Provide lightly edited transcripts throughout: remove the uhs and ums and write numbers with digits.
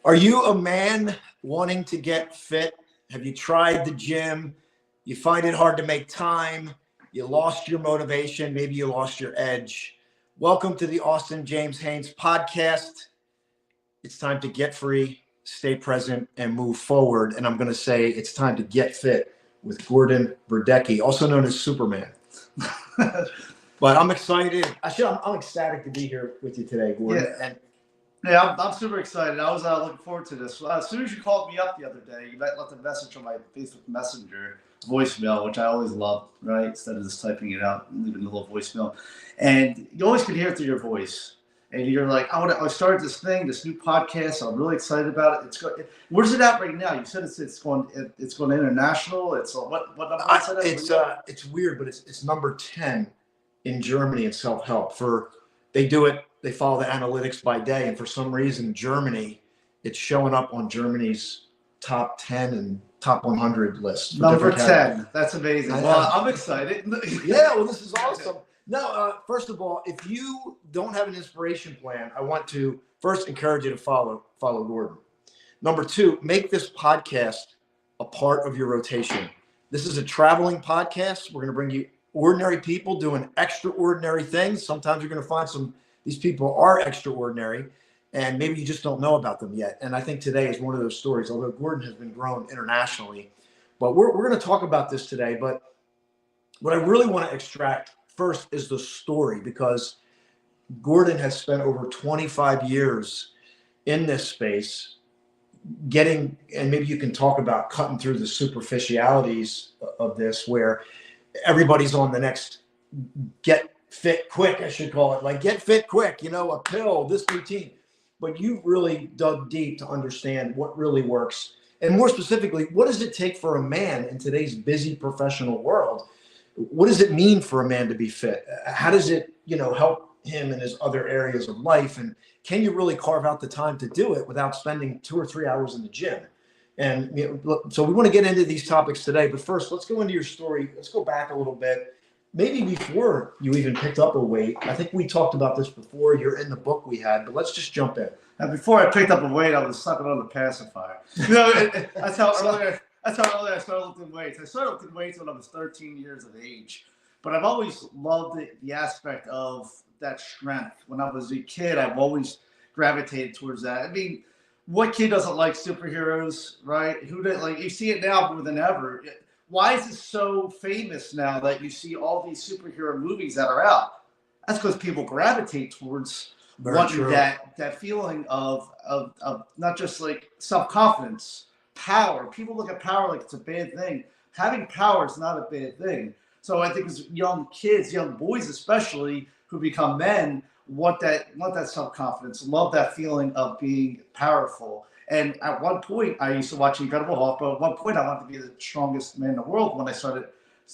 Are you a man wanting to get fit? Have you tried the gym? You find it hard to make time. You lost your motivation. Maybe you lost your edge. Welcome to the Austin James Haines podcast. It's time to get free, stay present, and move forward. And I'm going to say it's time to get fit with Gordon Brodeck, also known as Superman. But I'm excited. Actually, I'm ecstatic to be here with you today, Gordon. Yeah. I'm super excited. I was looking forward to this. As soon as you called me up the other day, you left a message on my Facebook Messenger voicemail, which I always love, right? Instead of just typing it out and leaving a little voicemail. And you always can hear it through your voice. And you're like, I started this new podcast. I'm really excited about it. Where's it at right now? You said it's going international. It's what number is it? It's weird, but it's number 10 in Germany in self-help. They follow the analytics by day, and for some reason, Germany, it's showing up on Germany's top 10 and top 100 list. Number 10. That's amazing. Well, I'm excited. Yeah, well, this is awesome. No, first of all, if you don't have an inspiration plan, I want to first encourage you to follow Gordon. Number 2, make this podcast a part of your rotation. This is a traveling podcast. We're going to bring you ordinary people doing extraordinary things. Sometimes you're going to find these people are extraordinary, and maybe you just don't know about them yet. And I think today is one of those stories, although Gordon has been grown internationally. But we're going to talk about this today. But what I really want to extract first is the story, because Gordon has spent over 25 years in this space and maybe you can talk about cutting through the superficialities of this, where everybody's on the next get fit quick, I should call it, like get fit quick, a pill, this routine. But you really dug deep to understand what really works. And more specifically, what does it take for a man in today's busy professional world? What does it mean for a man to be fit? How does it, help him in his other areas of life? And can you really carve out the time to do it without spending 2 or 3 hours in the gym? And so we want to get into these topics today. But first, let's go into your story. Let's go back a little bit. Maybe before you even picked up a weight. I think we talked about this before. You're in the book we had, but let's just jump in. And before I picked up a weight, I was sucking on the pacifier. That's how earlier I started lifting weights. I started lifting weights when I was 13 years of age. But I've always loved the aspect of that strength. When I was a kid, I've always gravitated towards that. I mean, what kid doesn't like superheroes, right? You see it now more than ever. Why is it so famous now that you see all these superhero movies that are out? That's because people gravitate towards wanting that feeling of not just like self-confidence, power. People look at power like it's a bad thing. Having power is not a bad thing. So I think as young kids, young boys especially, who become men, want that self-confidence, love that feeling of being powerful. And at one point, I used to watch Incredible Hulk, but at one point, I wanted to be the strongest man in the world when I started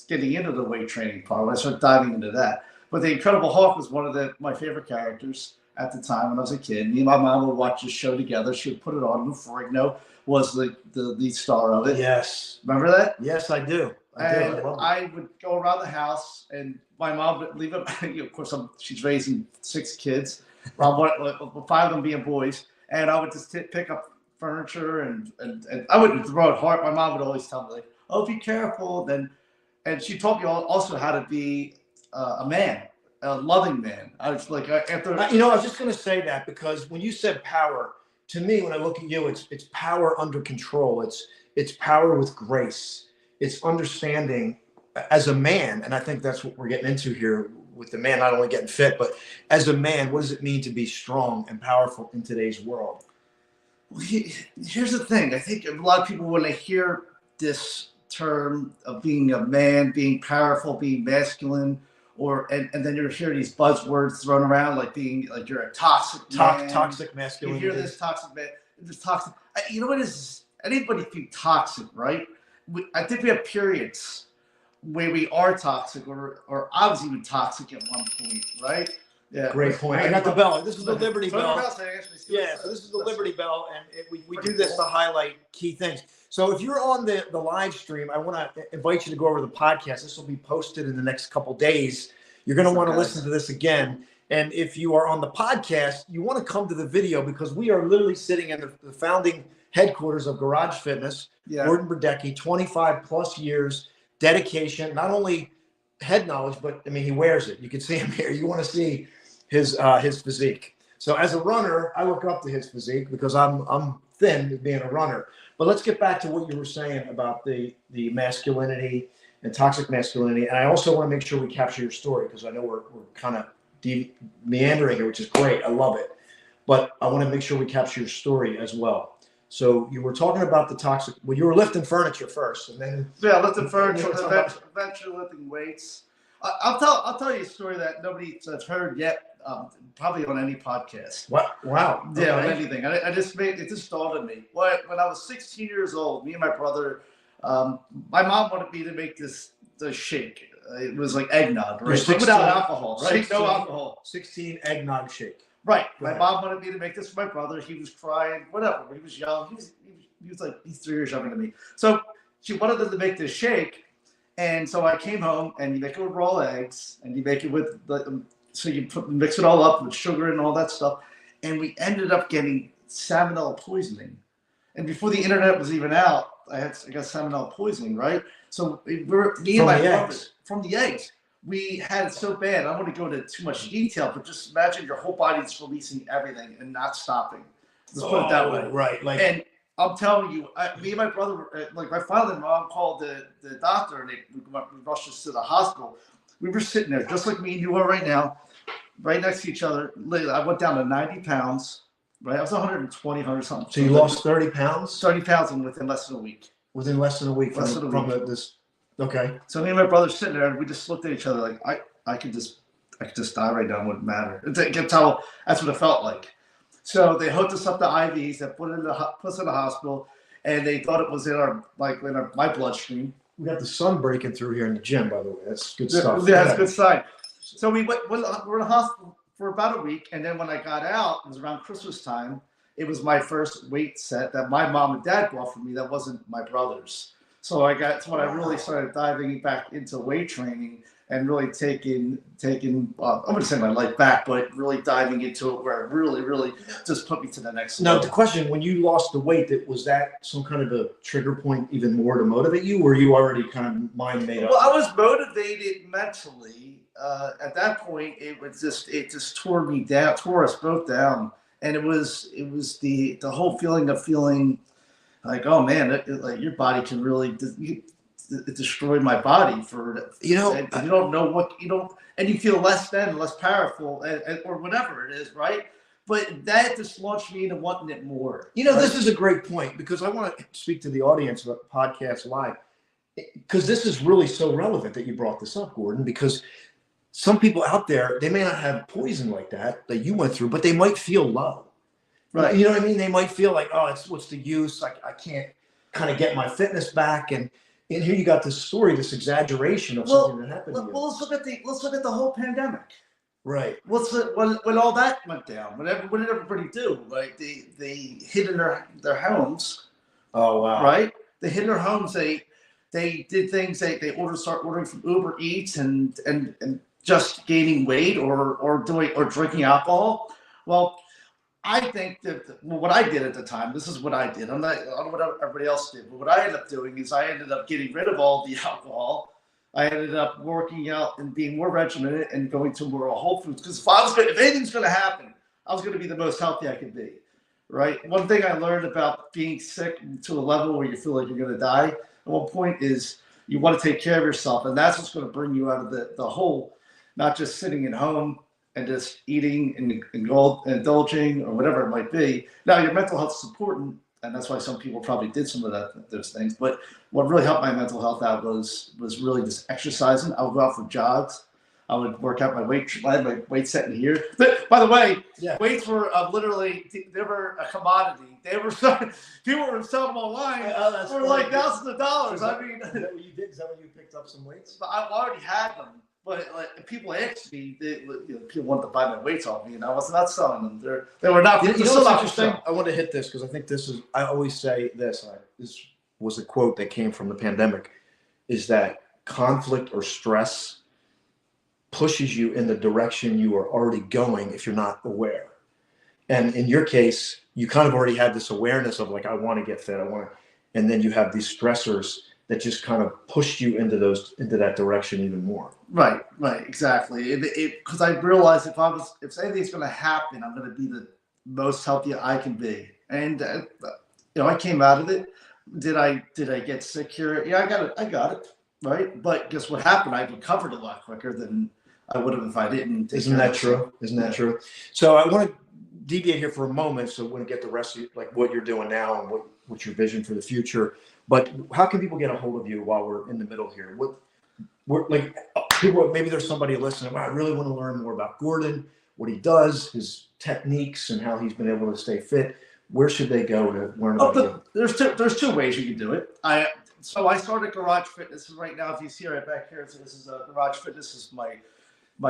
getting into the weight training part, when I started diving into that. But the Incredible Hulk was one of my favorite characters at the time when I was a kid. Me and my mom would watch this show together. She would put it on. Lou Ferrigno was the lead star of it. Yes. Remember that? Yes, I do. I would go around the house, and my mom would leave it. Of course, she's raising 6 kids, 5 of them being boys, and I would just pick up furniture and I wouldn't throw it hard. My mom would always tell me, like, "Oh, be careful." And she taught me also how to be a man, a loving man. I was like, I was just going to say that, because when you said power, to me, when I look at you, it's power under control. It's power with grace. It's understanding as a man, and I think that's what we're getting into here with the man, not only getting fit, but as a man, what does it mean to be strong and powerful in today's world? Well, here's the thing. I think a lot of people, when they hear this term of being a man, being powerful, being masculine, and then you hear these buzzwords thrown around, like being like you're a toxic man. Toxic masculinity. You hear this toxic man, this toxic. You know what is? Anybody feel toxic, right? I think we have periods where we are toxic, or I was even toxic at one point, right? Yeah, great point. I got the bell. This is the Liberty Bell. Yeah, so this is the Liberty Bell, and we do this to highlight key things. So if you're on the live stream, I want to invite you to go over the podcast. This will be posted in the next couple days. You're going to want to listen to this again. And if you are on the podcast, you want to come to the video because we are literally sitting in the founding headquarters of Garage Fitness. Yeah. Gordon Brodeck, 25 plus years, dedication, not only head knowledge, but I mean, he wears it. You can see him here. You want to see his physique. So as a runner, I look up to his physique because I'm thin being a runner. But let's get back to what you were saying about the masculinity and toxic masculinity. And I also want to make sure we capture your story because I know we're kind of meandering here, which is great. I love it. But I want to make sure we capture your story as well. So you were talking about the toxic. Well, you were lifting furniture first, and then lifting furniture, eventually lifting weights. I'll tell you a story that nobody's heard yet, probably on any podcast. Wow. Yeah, on anything. It just dawned on me. When I was 16 years old, me and my brother, my mom wanted me to make the shake. It was like eggnog, right? 16, without alcohol, right? 16, no alcohol. 16 eggnog shake. Right. My mom wanted me to make this for my brother. He was crying, whatever. He was young. He's 3 years younger than me. So she wanted him to make this shake. And so I came home, and you make it with raw eggs, and you make it with so you mix it all up with sugar and all that stuff. And we ended up getting salmonella poisoning. And before the internet was even out, I got salmonella poisoning, right? So me and my brother, from the eggs. We had it so bad. I don't want to go into too much detail, but just imagine your whole body's releasing everything and not stopping. Let's put it that way. Right. And I'm telling you, me and my brother, like my father and mom called the doctor and we rushed us to the hospital. We were sitting there just like me and you are right now, right next to each other. I went down to 90 pounds, right? I was 120, 100 something. So you lost 30 pounds? 30 pounds within less than a week. Within less than a week from this. Okay. So me and my brother sitting there, and we just looked at each other like, I could just die right now. It wouldn't matter. You can tell that's what it felt like. So they hooked us up to IVs. They put us in the hospital, and they thought it was in my bloodstream. We got the sun breaking through here in the gym, by the way. That's good stuff. Yeah, that's a good sign. So we were in the hospital for about a week, and then when I got out, it was around Christmas time. It was my first weight set that my mom and dad bought for me. That wasn't my brother's. So that's when I really started diving back into weight training and really taking I'm going to say my life back, but really diving into it where it really, really just put me to the next level. Now, the question, when you lost the weight, was that some kind of a trigger point even more to motivate you, or were you already kind of mind made up? Well, I was motivated mentally. At that point, it just tore me down, tore us both down. And it was the whole feeling of feeling like, oh man, like your body can really it destroyed my body for you don't know what and you feel less powerful or whatever it is, right? But that just launched me into wanting it more. Right? This is a great point because I want to speak to the audience about the podcast live because this is really so relevant that you brought this up, Gordon, because some people out there, they may not have poison like that you went through, but they might feel low. Right. You know what I mean? They might feel like, oh, what's the use? Like I can't kind of get my fitness back. And here you got this story, this exaggeration of something that happened to you. Well, let's look at the whole pandemic. Right. When all that went down, what did everybody do? Like they hid in their homes. Oh wow. Right? They hid in their homes. They did things. They start ordering from Uber Eats and just gaining weight or drinking alcohol. Well, I think that what I did at the time, this is what I did. I don't know what everybody else did, but what I ended up doing is I ended up getting rid of all the alcohol. I ended up working out and being more regimented and going to more Whole Foods. Because if anything's going to happen, I was going to be the most healthy I could be, right? One thing I learned about being sick to a level where you feel like you're going to die at one point is you want to take care of yourself. And that's what's going to bring you out of the hole, not just sitting at home and just eating and indulging or whatever it might be. Now, your mental health is important, and that's why some people probably did some of those things. But what really helped my mental health out was really just exercising. I would go out for jogs. I would work out my weight. I had my weight set in here. By the way, weights were they were a commodity. They were people were selling them online for like thousands of dollars. I mean, is that what you did? Is that when you picked up some weights? I already had them. But like people asked me, people wanted to buy my weights off me, and I was not selling them. They were not. You know what's interesting? I want to hit this because I think this is. I always say this. This was a quote that came from the pandemic: is that conflict or stress pushes you in the direction you are already going if you're not aware. And in your case, you kind of already had this awareness of like, I want to get fit, and then you have these stressors that just kind of push you into that direction even more. Right, exactly. Because I realized if anything's going to happen, I'm going to be the most healthy I can be. And I came out of it. Did I get sick here? Yeah, I got it. Right, but guess what happened? I recovered a lot quicker than I would have if I didn't. Isn't that true? Isn't that true? So I want to deviate here for a moment, so we want to get the rest of like what you're doing now and what's your vision for the future. But how can people get a hold of you while we're in the middle here? We're like people, maybe there's somebody listening. Well, I really want to learn more about Gordon, what he does, his techniques, and how he's been able to stay fit. Where should they go to learn about you? There's two ways you can do it. So I started Garage Fitness right now. If you see right back here, so this is Garage Fitness is my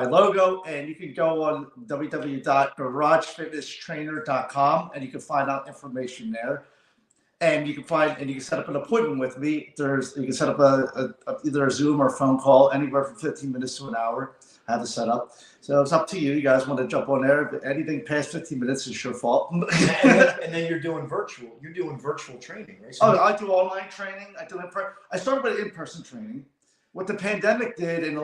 logo, and you can go on www.garagefitnesstrainer.com and you can find out information there. And you can set up an appointment with me. You can set up either a Zoom or a phone call, anywhere from 15 minutes to an hour. I have it set up. So it's up to you. You guys want to jump on there? But anything past 15 minutes is your fault. and then you're doing virtual. You're doing virtual training, right? So I do online training. I started with in-person training. What the pandemic did, and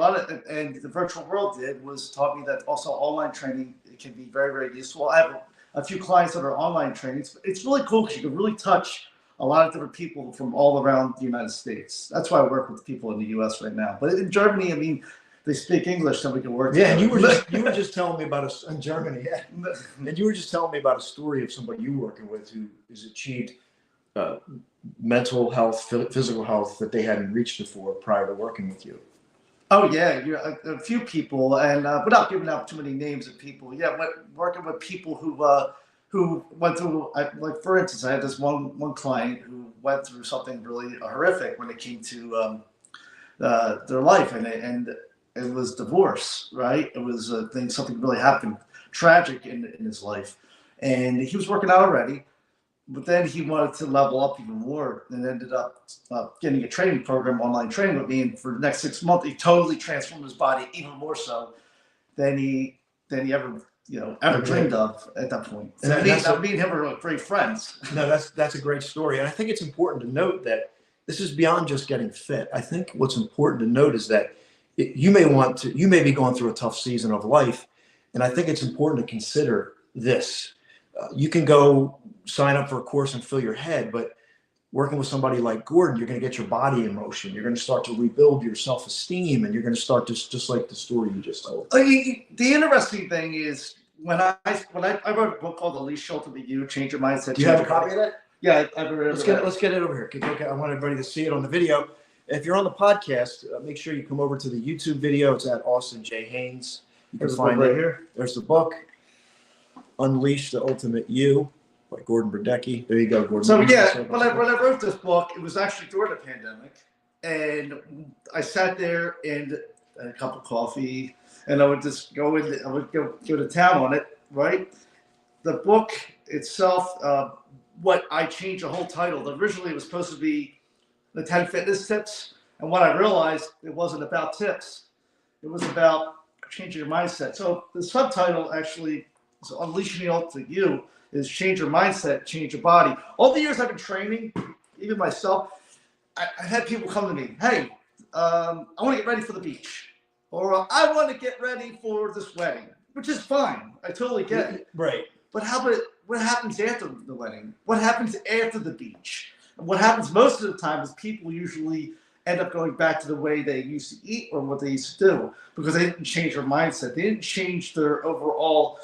the virtual world did, was taught me that also online training can be very, very useful. I have a few clients that are online trainings. It's really cool because you can really touch a lot of different people from all around the United States. That's why I work with people in the U.S. right now. But in Germany, I mean, they speak English, so we can work. Yeah, and you were just telling me about in Germany. Yeah, and you were just telling me about a story of somebody you were working with who has achieved mental health, physical health that they hadn't reached before prior to working with you. Oh yeah, a few people, and without giving out too many names of people. Yeah, working with people who went through, like for instance, I had this one client who went through something really horrific when it came to their life, and it was divorce, right? It was something really happened, tragic in his life, and he was working out already, but then he wanted to level up even more, and ended up getting a training program, online training with me, and for the next 6 months, he totally transformed his body even more so than he ever dreamed of at that point. So me and him are great friends. No, that's a great story, and I think it's important to note that this is beyond just getting fit. I think what's important to note is that you may be going through a tough season of life, and I think it's important to consider this. You can go sign up for a course and fill your head, but working with somebody like Gordon, you're going to get your body in motion. You're going to start to rebuild your self-esteem, and you're going to start just like the story you just told. The interesting thing is when I wrote a book called The Least Shelter Be You, Change Your Mindset. Do you have a copy of that? Yeah, I've read it. Let's get it over here. Okay, I want everybody to see it on the video. If you're on the podcast, make sure you come over to the YouTube video. It's at Austin J. Haines. You can find it here. There's the book, Unleash the Ultimate You, by Gordon Brodeck. There you go, Gordon. So yeah, when I wrote this book, it was actually during the pandemic, and I sat there and had a cup of coffee, and I would just go to town on it. Right, the book itself, what I changed the whole title. Originally, it was supposed to be the 10 fitness tips, and what I realized, it wasn't about tips. It was about changing your mindset. So the subtitle actually is Unleashing the Ultimate You. Is change your mindset, change your body. All the years I've been training, even myself, I had people come to me, hey, I want to get ready for the beach, or I want to get ready for this wedding, which is fine. I totally get it. Right. But what happens after the wedding? What happens after the beach? And what happens most of the time is people usually end up going back to the way they used to eat or what they used to do because they didn't change their mindset. They didn't change their overall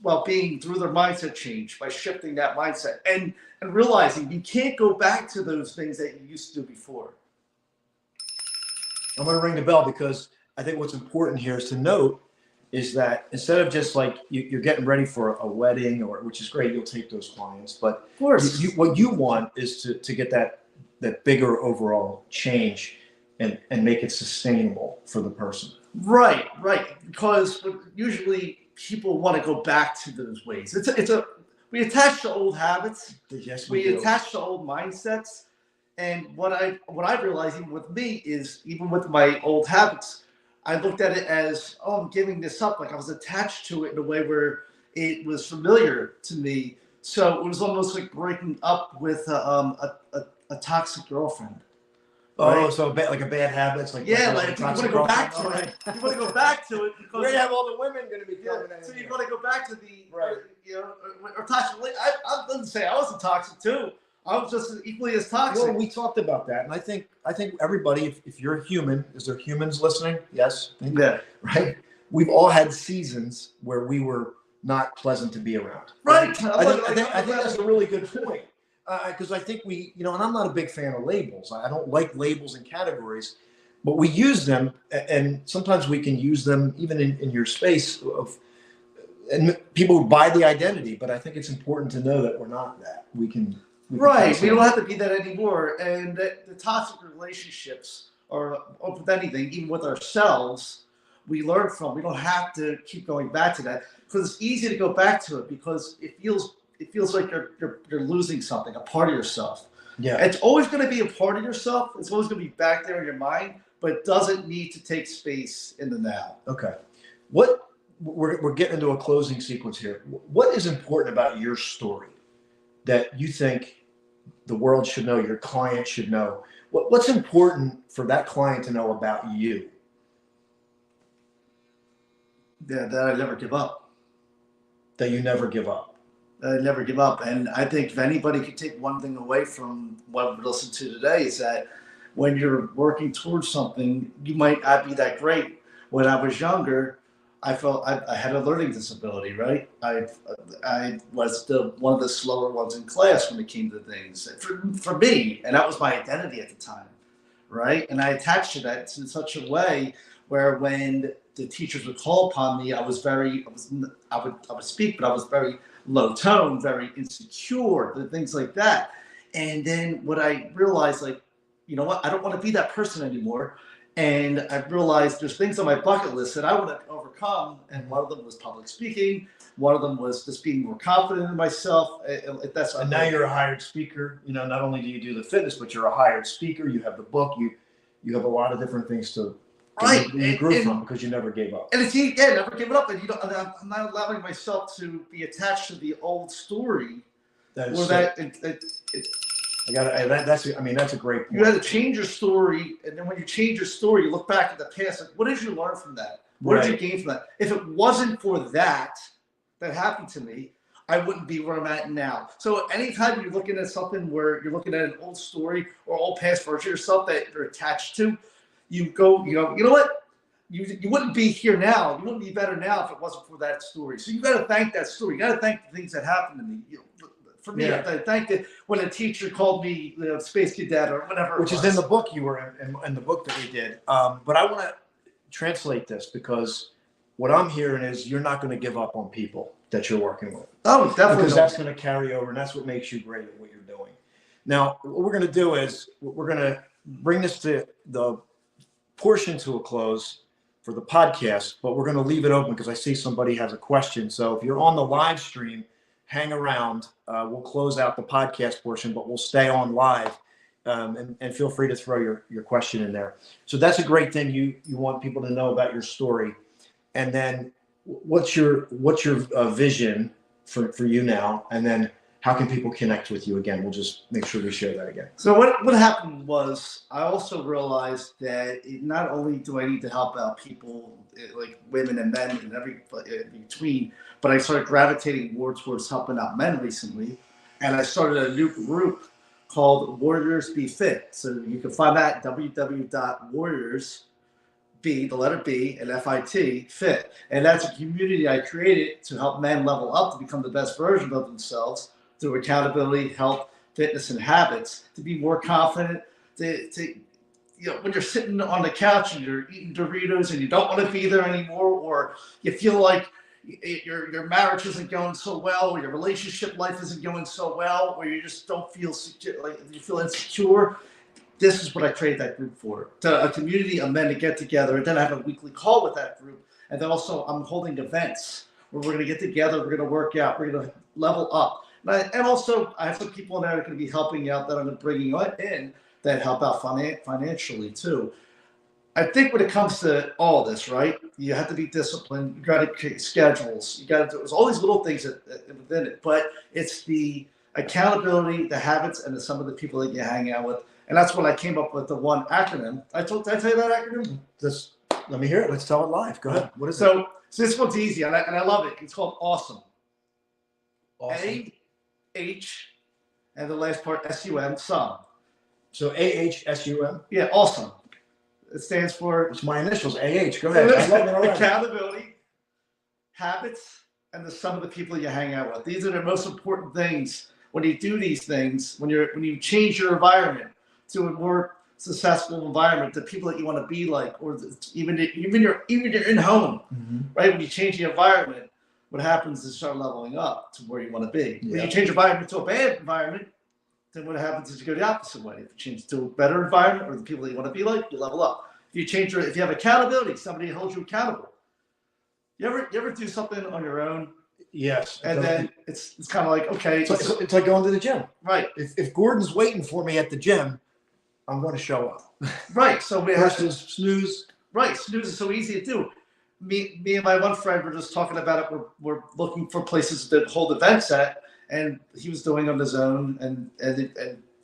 well-being through their mindset change by shifting that mindset and realizing you can't go back to those things that you used to do before. I'm going to ring the bell because I think what's important here is to note is that instead of just like you're getting ready for a wedding, which is great, you'll take those clients, but of course, what you want is to get that bigger overall change and make it sustainable for the person. Right. Because usually people want to go back to those ways. We attach to old habits. Yes, we attach to old mindsets. And what I'm realizing with me is even with my old habits, I looked at it as, oh, I'm giving this up. Like I was attached to it in a way where it was familiar to me. So it was almost like breaking up with a toxic girlfriend. Oh, Right? so like a bad habit. It's like Yeah, like like you toxic want to go back girlfriend. to it. You want to go back to it because Where do you have all the women going to be coming in? so you want to go back to the Right. or toxic. I didn't say I wasn't toxic too. I was just equally as toxic. Well, we talked about that, and I think everybody, if you're a human, is there humans listening? Yes. Yeah. Right. We've all had seasons where we were not pleasant to be around. Right. I think that's a really good point. Because I think we, and I'm not a big fan of labels. I don't like labels and categories, but we use them, and sometimes we can use them even in your space and people buy the identity. But I think it's important to know that we're not that. We can Right. We don't have to be that anymore. And the toxic relationships, or with anything, even with ourselves, we learn from. We don't have to keep going back to that because it's easy to go back to it because it feels like you're losing something, a part of yourself. Yeah. It's always going to be a part of yourself. It's always going to be back there in your mind, but it doesn't need to take space in the now. Okay. What we're getting into a closing sequence here. What is important about your story that you think the world should know, your client should know? What's important for that client to know about you? Yeah, that I never give up. That you never give up. I never give up. And I think if anybody could take one thing away from what we listened to today is that when you're working towards something, you might not be that great. When I was younger, I felt I had a learning disability, right? I was one of the slower ones in class when it came to things for me. And that was my identity at the time, right? And I attached to that in such a way where when the teachers would call upon me, I would speak, but I was very low tone, very insecure, things like that. And then what I realized, like, you know what, I don't want to be that person anymore. And I realized there's things on my bucket list that I want to overcome. And one of them was public speaking. One of them was just being more confident in myself. And now you're a hired speaker. Not only do you do the fitness, but you're a hired speaker. You have the book. You have a lot of different things to you grew from because you never gave up. And it's never give it up. And I'm not allowing myself to be attached to the old story. That's a great point. You had to change your story, and then when you change your story, you look back at the past. Like, what did you learn from that? What did you gain from that? If it wasn't for that happened to me, I wouldn't be where I'm at now. So anytime you're looking at something where you're looking at an old story or old past version of yourself that you're attached to, you go, you know what? You wouldn't be here now. You wouldn't be better now if it wasn't for that story. So you got to thank that story. You got to thank the things that happened to me. For me, I thank it when a teacher called me space cadet or whatever. Which is in the book you were in the book that we did. But I want to translate this because what I'm hearing is you're not going to give up on people that you're working with. Oh, definitely. Because that's going to carry over, and that's what makes you great at what you're doing. Now, what we're going to do is we're going to bring this to the portion to a close for the podcast, but we're going to leave it open because I see somebody has a question. So if you're on the live stream, hang around. We'll close out the podcast portion, but we'll stay on live, and feel free to throw your question in there. So that's a great thing. You want people to know about your story, and then what's your vision for you now, and then how can people connect with you again? We'll just make sure we share that again. So what happened was I also realized that not only do I need to help out people like women and men and every in between, but I started gravitating more towards helping out men recently. And I started a new group called Warriors Be Fit. So you can find that at www.warriors, the letter B, and FIT, fit. And that's a community I created to help men level up to become the best version of themselves through accountability, health, fitness, and habits, to be more confident, to when you're sitting on the couch and you're eating Doritos and you don't want to be there anymore, or you feel like your marriage isn't going so well, or your relationship life isn't going so well, or you just don't feel secure, like you feel insecure. This is what I created that group for, a community of men to get together. And then I have a weekly call with that group. And then also I'm holding events where we're going to get together, we're going to work out, we're going to level up. And also I have some people in there that are going to be helping out that I'm bringing in that help out financially too. I think when it comes to all this, right, you have to be disciplined. You got to create schedules. You got to do there's all these little things within it, but it's the accountability, the habits, and some of the people that you hang out with. And that's when I came up with the one acronym. Did I tell you that acronym? Let me hear it. Let's tell it live. Go ahead. What is it? So this one's easy, and I love it. It's called awesome. Awesome. A-H, and the last part, S-U-M, some. So A-H-S-U-M? Yeah, awesome. It stands for It's my initials, A-H. Go ahead. I love it already. accountability, habits, and the sum of the people you hang out with. These are the most important things when you do these things, when you change your environment to a more successful environment, the people that you want to be like, or even you're in home, right? When you change the environment, what happens is you start leveling up to where you want to be. Yeah. When you change your environment to a bad environment, then what happens is you go the opposite way. If you change to a better environment or the people that you want to be like, you level up. If you have accountability, somebody holds you accountable. You ever do something on your own? Yes. And then it's kind of like, okay. It's like going to the gym. Right. If Gordon's waiting for me at the gym, I'm going to show up. Right. So we have to snooze. Right. Snooze is so easy to do. Me and my one friend were just talking about it. We're looking for places to hold events at, and he was doing on his own. And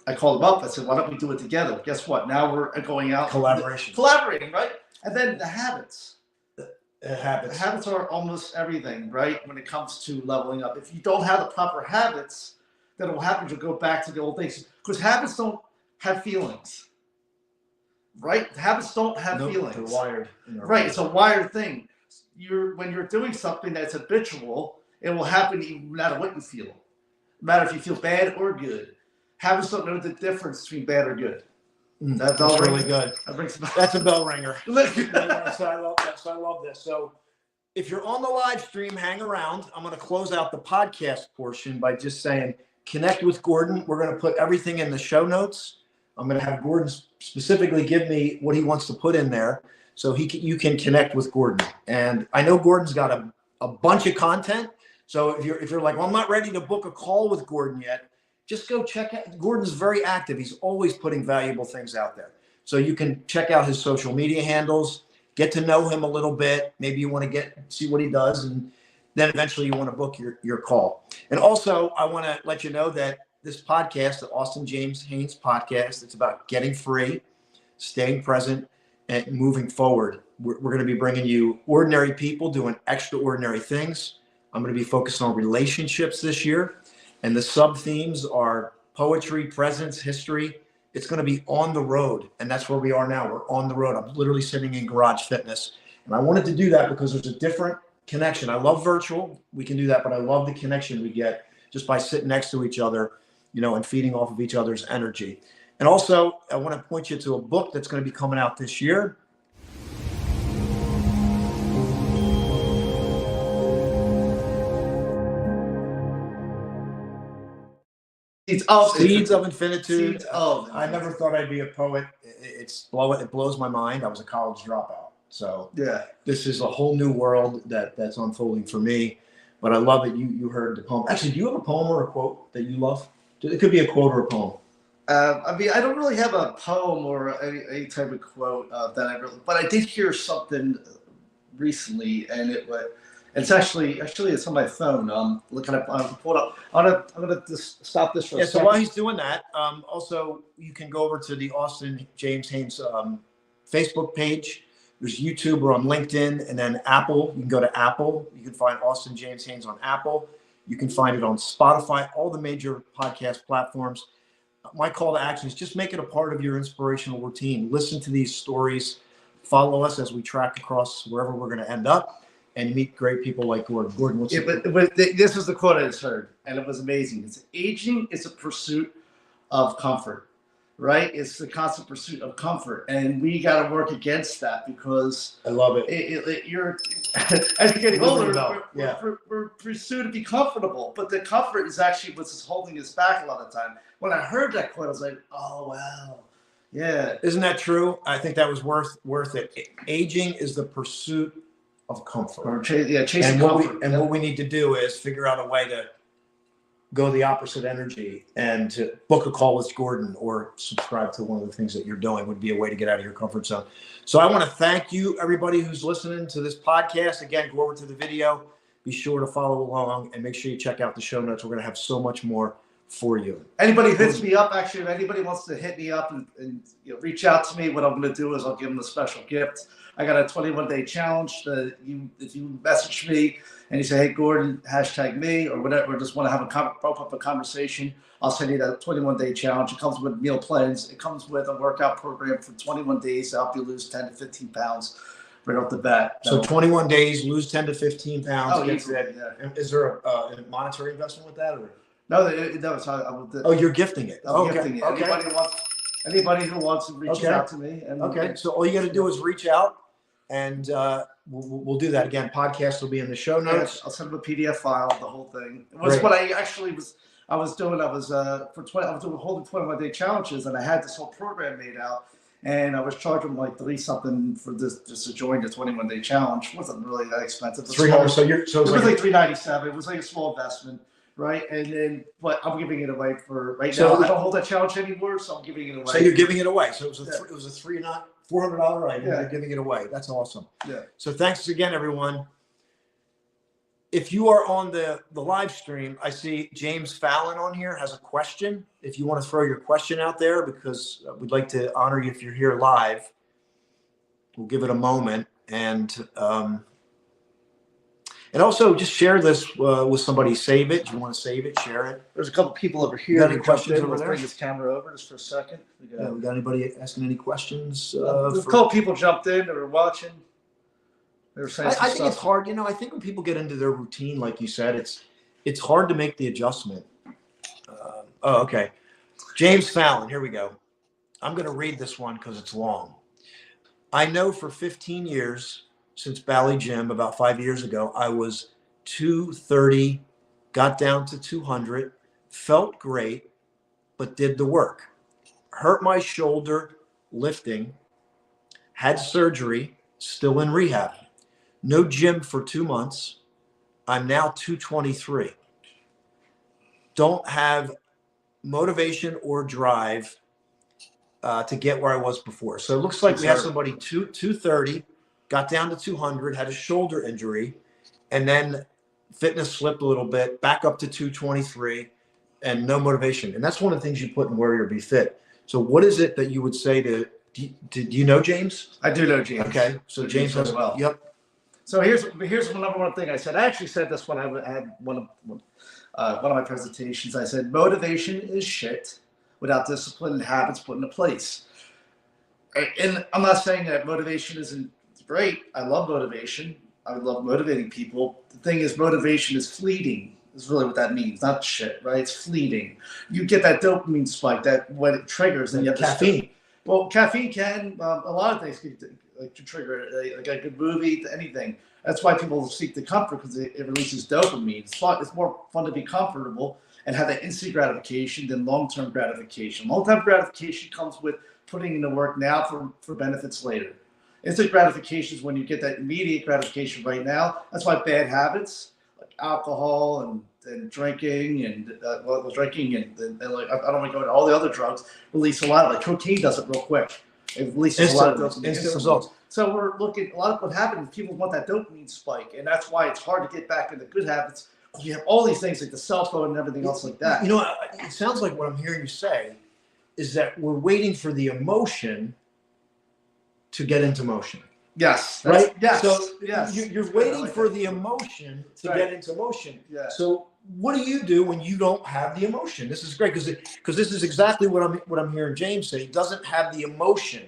I called him up. I said, "Why don't we do it together?" Guess what? Now we're going out collaborating, right? And then the habits. Habits are almost everything, right? When it comes to leveling up, if you don't have the proper habits, then what will happen? You'll go back to the old things because habits don't have feelings. Right? Habits don't have feelings. They're wired. Right. It's a wired thing. When you're doing something that's habitual, it will happen no matter what you feel. No matter if you feel bad or good. Habits don't know the difference between bad or good. That's really good. That's a bell ringer. So I love that. So I love this. So if you're on the live stream, hang around. I'm going to close out the podcast portion by just saying, connect with Gordon. We're going to put everything in the show notes. I'm going to have Gordon specifically give me what he wants to put in there so you can connect with Gordon. And I know Gordon's got a bunch of content. So if you're like, well, I'm not ready to book a call with Gordon yet, just go check out. Gordon's very active. He's always putting valuable things out there. So you can check out his social media handles, get to know him a little bit. Maybe you want to see what he does. And then eventually you want to book your call. And also I want to let you know that this podcast, the Austin James Haines podcast, it's about getting free, staying present, and moving forward. We're going to be bringing you ordinary people doing extraordinary things. I'm going to be focused on relationships this year. And the sub-themes are poetry, presence, history. It's going to be on the road. And that's where we are now. We're on the road. I'm literally sitting in Garage Fitness. And I wanted to do that because there's a different connection. I love virtual. We can do that, but I love the connection we get just by sitting next to each other, and feeding off of each other's energy. And also, I want to point you to a book that's going to be coming out this year. Seeds of Infinitude. I never thought I'd be a poet. It blows my mind. I was a college dropout. So yeah, this is a whole new world that's unfolding for me. But I love that you heard the poem. Actually, do you have a poem or a quote that you love? It could be a quote or a poem. I don't really have a poem or any type of quote that I really, but I did hear something recently, and it's actually it's on my phone. Looking up, pull it up. I'm gonna just stop this for a second. So while he's doing that, also you can go over to the Austin James Haines Facebook page. There's YouTube or on LinkedIn, and then Apple. You can go to Apple. You can find Austin James Haines on Apple. You can find it on Spotify, all the major podcast platforms. My call to action is just make it a part of your inspirational routine. Listen to these stories. Follow us as we track across wherever we're going to end up and meet great people like Gordon. Gordon, what's but this is the quote I just heard, and it was amazing. It's aging is a pursuit of comfort, right? It's the constant pursuit of comfort, and we got to work against that because I love it. You're as you're getting older, we're pursued to be comfortable, but the comfort is actually what's holding us back a lot of the time. When I heard that quote, I was like, oh wow, yeah. Isn't that true? I think that was worth it. Aging is the pursuit of comfort. Chasing comfort. What we need to do is figure out a way to go the opposite energy and to book a call with Gordon or subscribe to one of the things that you're doing would be a way to get out of your comfort zone. So I want to thank you, everybody who's listening to this podcast. Again, go over to the video, be sure to follow along, and make sure you check out the show notes. We're going to have so much more for you. Anybody hits me up, actually, if anybody wants to hit me up and reach out to me, what I'm going to do is I'll give them a special gift. I got a 21-day challenge that if you message me and you say, hey, Gordon, #me or whatever, just want to have a conversation, I'll send you that 21-day challenge. It comes with meal plans. It comes with a workout program for 21 days to help you lose 10 to 15 pounds right off the bat. So 21 days, lose 10 to 15 pounds. Oh, yeah. Is there a monetary investment with that? Or? No, it's oh, you're gifting it. I'm gifting it. Okay. Anybody who wants to reach out to me. So all you got to do is reach out, and we'll do that. Again, podcast will be in the show notes. I'll send them a PDF file, the whole thing. It was what I actually was doing. I was holding 21-day challenges, and I had this whole program made out, and I was charging like $3-something for this just to join the 21-day challenge. It wasn't really that expensive. $300. It was like $397. It was like a small investment. Right, and then, but I'm giving it away for right now. I don't hold that challenge anymore, so I'm giving it away. So you're giving it away. So it was a $400 item. Yeah. You're giving it away. That's awesome. Yeah. So thanks again, everyone. If you are on the live stream, I see James Fallon on here has a question. If you want to throw your question out there, because we'd like to honor you if you're here live, we'll give it a moment. And also just share this with somebody. Save it. If you want to save it, share it. There's a couple people over here. You got any questions over there? Bring this camera over just for a second. We got anybody asking any questions? There's a couple people jumped in that were watching. They were saying I think it's hard. I think when people get into their routine, like you said, it's hard to make the adjustment. Okay. James Fallon, here we go. I'm going to read this one because it's long. I know for 15 years, since Bally Gym, about 5 years ago, I was 230, got down to 200, felt great, but did the work. Hurt my shoulder lifting, had surgery, still in rehab. No gym for 2 months. I'm now 223. Don't have motivation or drive to get where I was before. So it looks like we have somebody 230, got down to 200, had a shoulder injury, and then fitness slipped a little bit, back up to 223, and no motivation. And that's one of the things you put in Warrior Be Fit. So what is it that you would say to do you know James? I do know James. Okay. So James does well. Yep. So here's the number one thing I said. I actually said this when I had one of my presentations. I said, motivation is shit without discipline and habits put into place. And I'm not saying that motivation isn't great. I love motivation. I love motivating people. The thing is, motivation is fleeting. Is really what that means. Not shit, right? It's fleeting. You get that dopamine spike that when it triggers, then you have caffeine. Well, caffeine can a lot of things can trigger like a good movie, anything. That's why people seek the comfort, because it releases dopamine. It's more fun to be comfortable and have that instant gratification than long-term gratification. Long-term gratification comes with putting in the work now for benefits later. Instant gratification is when you get that immediate gratification right now. That's why bad habits like alcohol and drinking and drinking and like I don't want to go into all the other drugs release a lot of, like cocaine does it real quick. It releases a lot of instant results. So we're looking, a lot of what happens, people want that dopamine spike, and that's why it's hard to get back into good habits. You have all these things like the cell phone and everything else like that. It sounds like what I'm hearing you say is that we're waiting for the emotion to get into motion. Yes. Right? Yes. So yes. You're waiting for the emotion to get into motion. Yeah. So what do you do when you don't have the emotion? This is great because this is exactly what I'm hearing James say. He doesn't have the emotion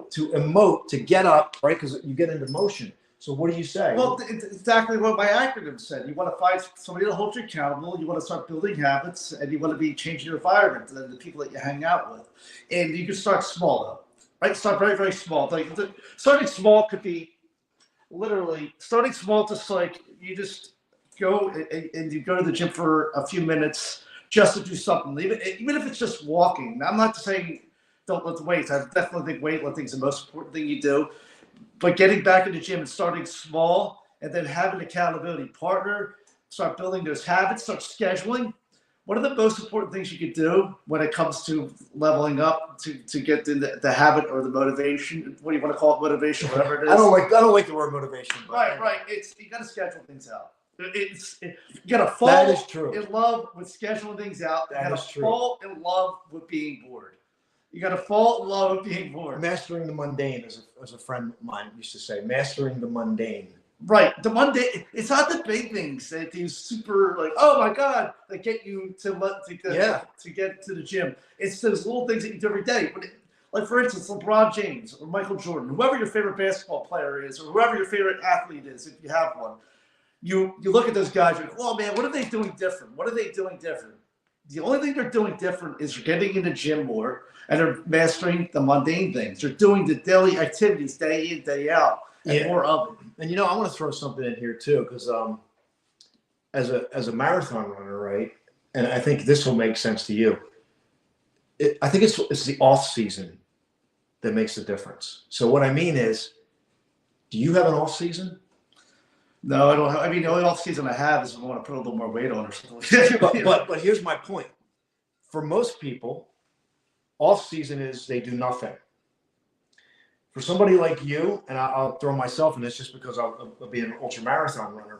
to emote, to get up, right? Because you get into motion. So what do you say? Well, it's exactly what my acronym said. You want to find somebody to hold you accountable. You want to start building habits, and you want to be changing your environment and the people that you hang out with. And you can start small, though. Right? Start very, very small. Like starting small could be literally starting small. Just like you just go and you go to the gym for a few minutes just to do something. Even if it's just walking. Now, I'm not saying don't lift weights. I definitely think weightlifting is the most important thing you do. But getting back in the gym and starting small, and then having an accountability partner, start building those habits, start scheduling. one of the most important things you could do when it comes to leveling up to get in the habit or the motivation, what do you want to call it, motivation, whatever it is. I don't like the word motivation. Right. You got to schedule things out. You got to fall That is true. in love with scheduling things out. That You is got to true. fall in love with being bored. You got to fall in love with being bored. Mastering the mundane, as a friend of mine used to say, mastering the mundane. Right. The mundane. It's not the big things that do super like, oh my God, that get you to get to the gym. It's those little things that you do every day. Like for instance, LeBron James or Michael Jordan, whoever your favorite basketball player is, or whoever your favorite athlete is, if you have one, you look at those guys, you're like, oh man, what are they doing different? What are they doing different? The only thing they're doing different is they're getting in the gym more and they're mastering the mundane things. They're doing the daily activities day in, day out, and more of it. And I want to throw something in here too, because as a marathon runner, right? And I think this will make sense to you. I think it's the off season that makes the difference. So what I mean is, do you have an off season? No, I don't have. I mean, the only off season I have is if I want to put a little more weight on or something. but here's my point. For most people, off season is they do nothing. For somebody like you, and I'll throw myself in this just because I'll be an ultra marathon runner.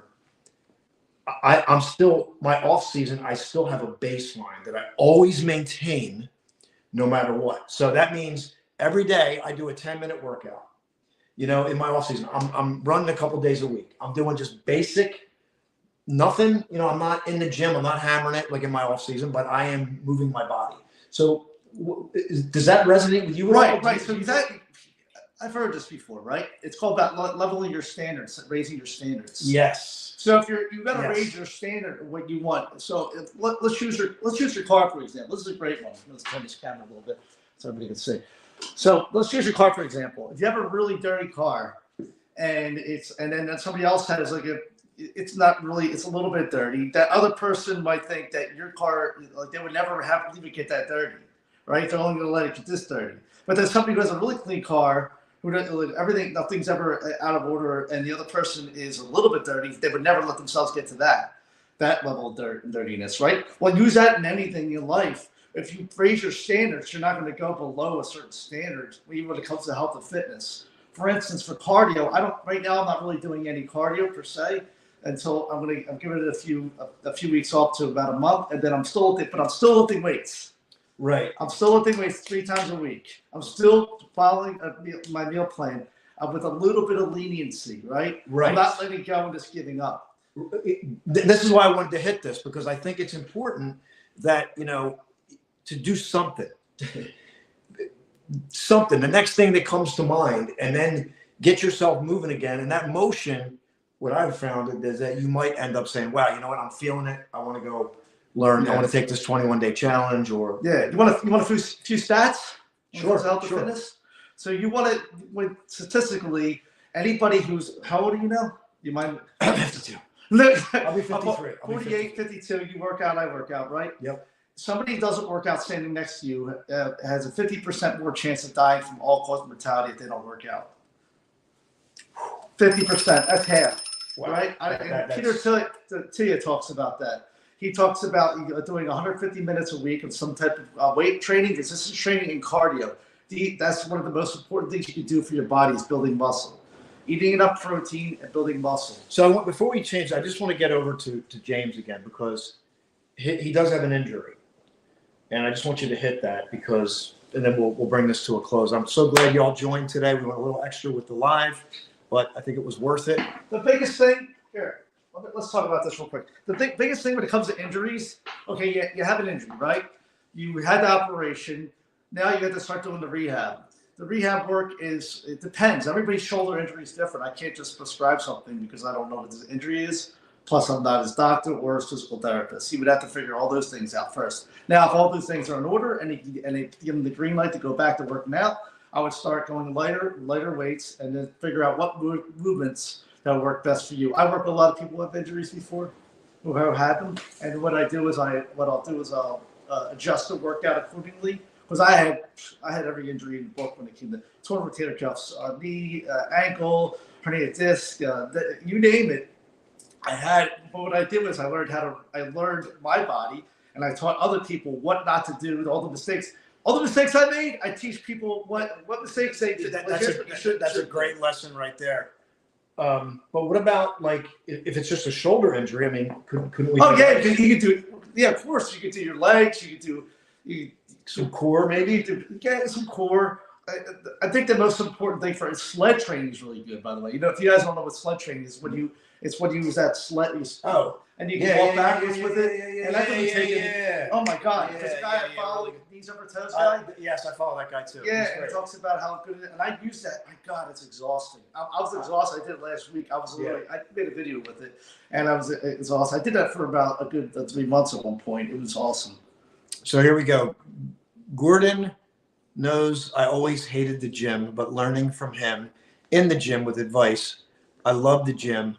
I'm still, my off season, I still have a baseline that I always maintain no matter what. So that means every day I do a 10-minute workout. In my off season, I'm running a couple days a week. I'm doing just basic, nothing. I'm not in the gym. I'm not hammering it like in my off season, but I am moving my body. So does that resonate with you? Right. So I've heard this before, right? It's called about leveling your standards, raising your standards. Yes. So if you've got to raise your standard of what you want. So let's use your car for example. This is a great one. Let's turn this camera a little bit so everybody can see. So let's use your car for example. If you have a really dirty car, and then somebody else has it's a little bit dirty. That other person might think that your car, like they would never leave it get that dirty, right? They're only going to let it get this dirty. But then somebody who has a really clean car, who nothing's ever out of order, and the other person is a little bit dirty, they would never let themselves get to that level of dirtiness, right? Well, use that in anything in your life. If you raise your standards, you're not going to go below a certain standard, even when it comes to health and fitness. For instance, for cardio, right now I'm not really doing any cardio per se until I'm giving it a few weeks off to about a month, and then I'm still lifting weights. Right. I'm still lifting weights 3 times a week. I'm still following my meal plan with a little bit of leniency, right? Right. I'm not letting go and just giving up. This is why I wanted to hit this, because I think it's important that, to do something. The next thing that comes to mind, and then get yourself moving again. And that motion, what I've found is that you might end up saying, wow, you know what? I'm feeling it. I want to go learn. Yeah. I want to take this 21-day challenge, or you want a few stats? Sure. Health and fitness. So you want to, statistically, anybody who's, how old are you now? You mind? I'm 52. I'll be 53. 48, 52. You work out, I work out, right? Yep. Somebody who doesn't work out standing next to you has a 50% more chance of dying from all-cause mortality if they don't work out. 50%. That's half. Wow. Right? Peter Tia talks about that. He talks about doing 150 minutes a week of some type of weight training, resistance training, and cardio. That's one of the most important things you can do for your body is building muscle. Eating enough protein and building muscle. So before we change, I just want to get over to James again, because he does have an injury. And I just want you to hit that, and then we'll bring this to a close. I'm so glad you all joined today. We went a little extra with the live, but I think it was worth it. The biggest thing here, let's talk about this real quick. The biggest thing when it comes to injuries, okay, you have an injury, right? You had the operation. Now you have to start doing the rehab. The rehab work it depends. Everybody's shoulder injury is different. I can't just prescribe something because I don't know what the injury is. Plus, I'm not his doctor or his physical therapist. He would have to figure all those things out first. Now, if all those things are in order and they give him the green light to go back to working out, I would start going lighter weights, and then figure out what movements that work best for you. I work with a lot of people with injuries before who have had them, and what I'll do is I'll adjust the workout accordingly. Because I had every injury in the book when it came to torn rotator cuffs, knee, ankle, herniated disc, you name it. I had. But what I did was I learned my body and I taught other people what not to do, all the mistakes. All the mistakes I made, I teach people what mistakes they did. That's a great lesson right there. But what about like if it's just a shoulder injury? I mean, couldn't we? Oh yeah, you could do. Yeah, of course, you could do your legs. You could do some core, maybe. Some core. I think the most important thing for sled training is really good. By the way, you know, if you guys don't know what sled training is, it's when you use that sled. And you can walk backwards with it. And that doesn't take it. Oh my God! There's a guy I follow, knees over toes guy. Yes, I follow that guy too. Yeah, and it talks about how good it is. And I use that. My God, it's exhausting. I was exhausted. I did it last week. I made a video with it, and I was exhausted. I did that for about a good 3 months at one point. It was awesome. So here we go. Gordon knows I always hated the gym, but learning from him in the gym with advice. I love the gym,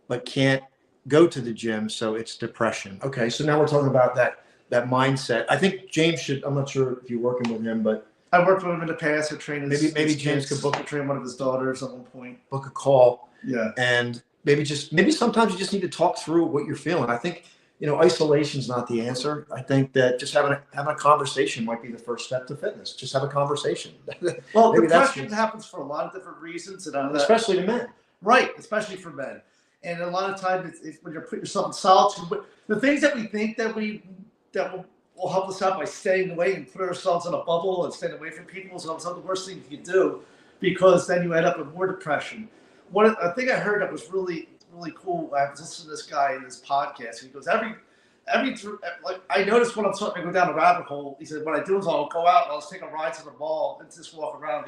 but can't go to the gym, so it's depression. Okay, so now we're talking about that mindset. I think James should. I'm not sure if you're working with him, but I worked with him in the past. I trained maybe James could train one of his daughters at one point. Book a call. Yeah, and maybe sometimes you just need to talk through what you're feeling. I think isolation's not the answer. I think that just having a conversation might be the first step to fitness. Just have a conversation. Well, depression happens for a lot of different reasons, and especially to men. Right, especially for men. And a lot of times, it's when you're putting yourself in solitude. But the things that we think that will help us out by staying away and put ourselves in a bubble and staying away from people is some of the worst things you can do, because then you end up with more depression. A thing I heard that was really, really cool. I was listening to this guy in his podcast. He goes, I noticed when I'm starting to go down a rabbit hole, he said, what I do is I'll go out and I'll take a ride to the mall and just walk around,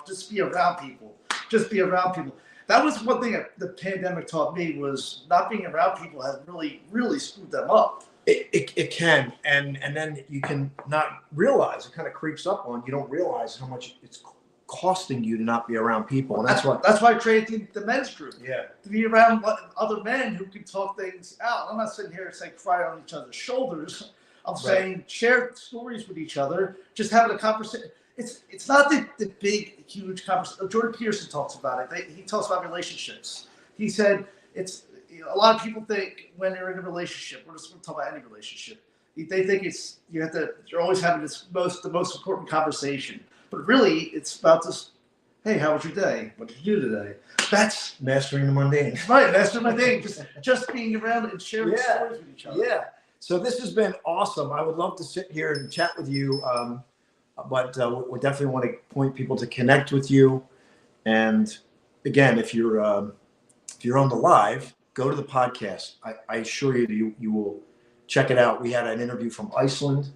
just be around people. Just be around people. That was one thing that the pandemic taught me, was not being around people has really, really screwed them up. It can, and then you can not realize, it kind of creeps up on you. Don't realize how much it's costing you to not be around people, and that's why I created the men's group. Yeah, to be around other men who can talk things out. I'm not sitting here saying cry on each other's shoulders. I'm saying share stories with each other, just having a conversation. It's not the big, huge conversation. Jordan Peterson talks about it. He talks about relationships. He said a lot of people think when they're in a relationship, we're just going to talk about any relationship. They think you're always having the most important conversation. But really, it's about this. Hey, how was your day? What did you do today? That's mastering the mundane. Right, mastering the mundane. Just being around and sharing stories with each other. Yeah. So this has been awesome. I would love to sit here and chat with you. But we definitely want to point people to connect with you. And again, if you're on the live, go to the podcast. I assure you will check it out. We had an interview from Iceland.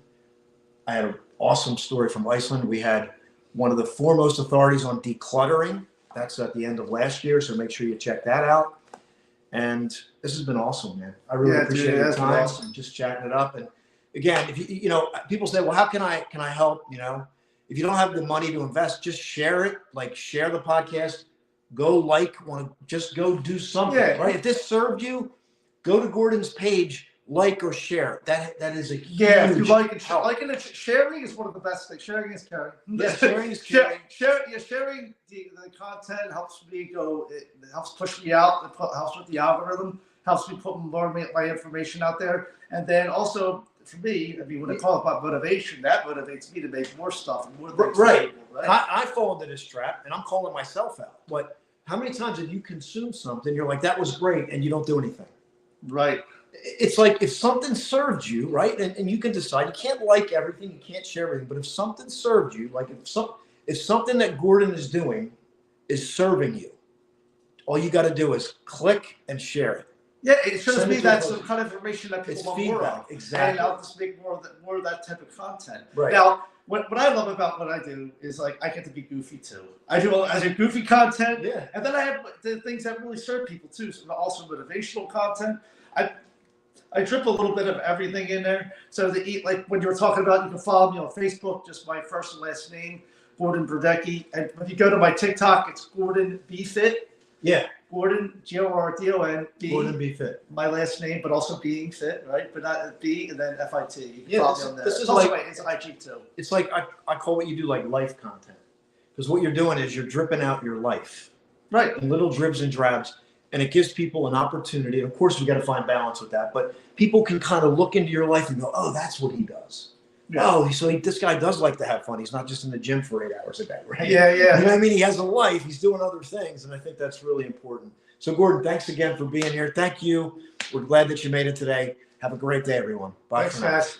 I had an awesome story from Iceland. We had one of the foremost authorities on decluttering. That's at the end of last year, so make sure you check that out. And this has been awesome, man. I really appreciate your time. Awesome. Just chatting it up. And again, if people say, well, how can I help? If you don't have the money to invest, just share it. Like, share the podcast. Go just go do something, right? If this served you, go to Gordon's page, like or share. That is a huge if you like it, sharing is one of the best things. Sharing is caring. Yeah, sharing is caring. Sharing the content helps me go. It helps push me out. It helps with the algorithm. Helps me put more of my information out there. And then also, for me, when I talk about motivation, that motivates me to make more stuff and more things. Right. I fall into this trap, and I'm calling myself out. But how many times have you consumed something, you're like, that was great, and you don't do anything? Right. It's like if something served you, right, and you can decide. You can't like everything, you can't share everything, but if something served you, like if something that Gordon is doing is serving you, all you got to do is click and share it. Yeah, it shows me that's the kind of information that people want more of. Exactly. And I'll just make more of that type of content. Right. Now, what I love about what I do is, like, I get to be goofy too. I do goofy content. Yeah. And then I have the things that really serve people too. So also motivational content. I drip a little bit of everything in there. So like when you were talking about, you can follow me on Facebook, just my first and last name, Gordon Brodeck. And if you go to my TikTok, it's Gordon B Fit. Yeah. Gordon, Gordon B. Gordon B Fit. My last name, but also being fit, right? But not B and then FIT. This is also like, it's IG too. It's like I call what you do like life content, because what you're doing is you're dripping out your life, right? In little dribs and drabs. and it gives people an opportunity. And of course, we got to find balance with that, but people can kind of look into your life and go, oh, that's what he does. Yeah. Oh, this guy does like to have fun. He's not just in the gym for 8 hours a day, right? Yeah, yeah. You know what I mean? He has a life. He's doing other things, and I think that's really important. So, Gordon, thanks again for being here. Thank you. We're glad that you made it today. Have a great day, everyone. Bye. Thanks, guys.